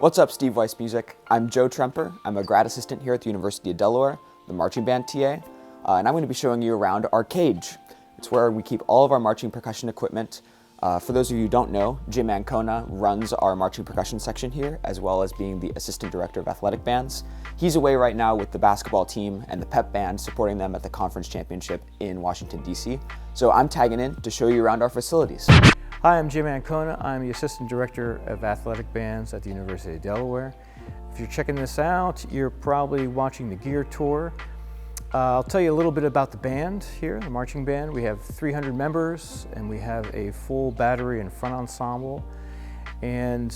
What's up, Steve Weiss Music? I'm Joe Tremper. I'm a grad assistant here at the University of Delaware, the marching band TA, and I'm going to be showing you around our cage. It's where we keep all of our marching percussion equipment. For those of you who don't know, Jim Ancona runs our marching percussion section here, as well as being the assistant director of athletic bands. He's away right now with the basketball team and the pep band, supporting them at the conference championship in Washington, D.C. So I'm tagging in to show you around our facilities. Hi, I'm Jim Ancona. I'm the Assistant Director of Athletic Bands at the University of Delaware. If you're checking this out, you're probably watching the gear tour. I'll tell you a little bit about the band here, the marching band. We have 300 members and we have a full battery and front ensemble. And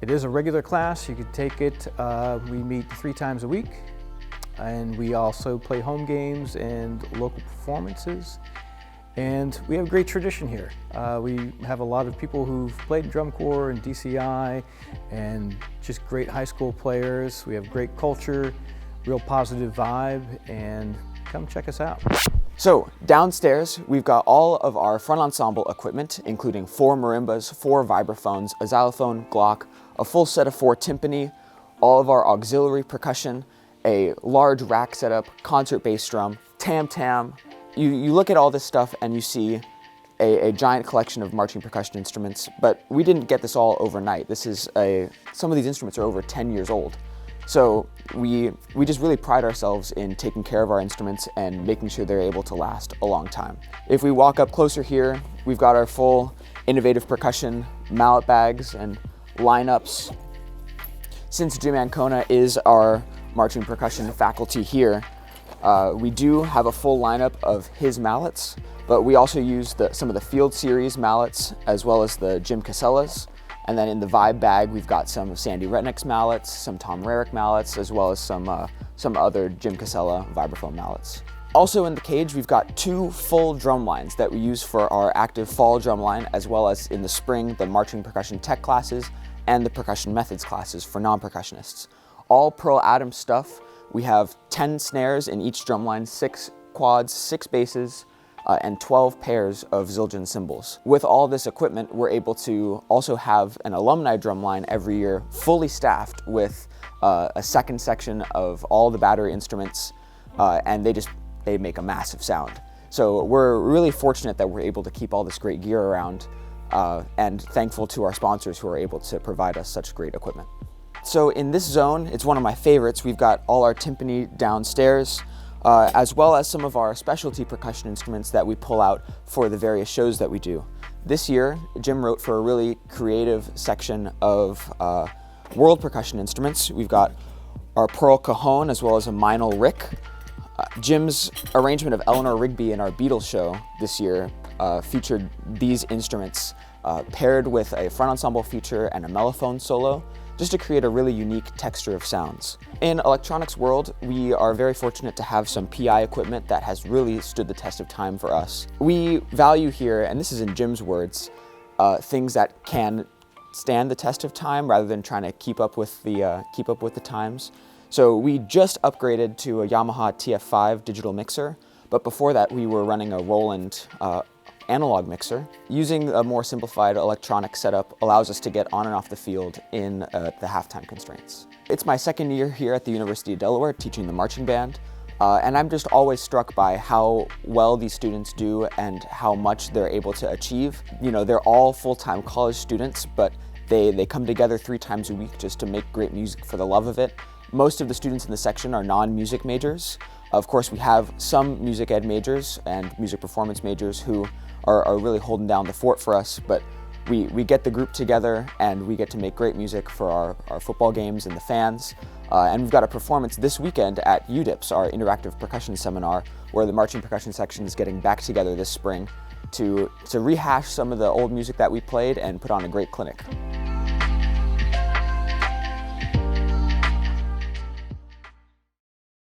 it is a regular class, you could take it. We meet 3 times a week, and we also play home games and local performances. And we have a great tradition here. We have a lot of people who've played drum corps and DCI and just great high school players. We have great culture, real positive vibe, and come check us out. So downstairs, we've got all of our front ensemble equipment, including 4 marimbas, 4 vibraphones, a xylophone, Glock, a full set of 4 timpani, all of our auxiliary percussion, a large rack setup, concert bass drum, tam-tam. You look at all this stuff and you see a giant collection of marching percussion instruments, but we didn't get this all overnight. Some of these instruments are over 10 years old. So we just really pride ourselves in taking care of our instruments and making sure they're able to last a long time. If we walk up closer here, we've got our full innovative percussion mallet bags and lineups. Since Jim Ancona is our marching percussion faculty here, we do have a full lineup of his mallets, but we also use some of the Field Series mallets as well as the Jim Casellas. And then in the vibe bag, we've got some Sandy Retnick's mallets, some Tom Rarick mallets, as well as some other Jim Casella vibraphone mallets. Also in the cage, we've got 2 full drum lines that we use for our active fall drum line, as well as in the spring, the marching percussion tech classes and the percussion methods classes for non-percussionists. All Pearl Adams stuff. We have 10 snares in each drum line, 6 quads, 6 basses, and 12 pairs of Zildjian cymbals. With all this equipment, we're able to also have an alumni drum line every year fully staffed with a second section of all the battery instruments, and they make a massive sound. So we're really fortunate that we're able to keep all this great gear around, and thankful to our sponsors who are able to provide us such great equipment. So in this zone, it's one of my favorites. We've got all our timpani downstairs, as well as some of our specialty percussion instruments that we pull out for the various shows that we do. This year, Jim wrote for a really creative section of world percussion instruments. We've got our Pearl Cajon as well as a Meinl Rick. Jim's arrangement of Eleanor Rigby in our Beatles show this year featured these instruments paired with a front ensemble feature and a mellophone solo, just to create a really unique texture of sounds. In electronics world, we are very fortunate to have some PI equipment that has really stood the test of time for us. We value here, and this is in Jim's words, things that can stand the test of time rather than trying to keep up with the times. So we just upgraded to a Yamaha TF5 digital mixer, but before that we were running a Roland analog mixer. Using a more simplified electronic setup allows us to get on and off the field in the halftime constraints. It's my second year here at the University of Delaware teaching the marching band, and I'm just always struck by how well these students do and how much they're able to achieve. You know, they're all full-time college students, but they come together 3 times a week just to make great music for the love of it. Most of the students in the section are non-music majors. Of course, we have some music ed majors and music performance majors who are really holding down the fort for us, but we get the group together and we get to make great music for our football games and the fans. And we've got a performance this weekend at UDIPS, our interactive percussion seminar, where the marching percussion section is getting back together this spring to rehash some of the old music that we played and put on a great clinic.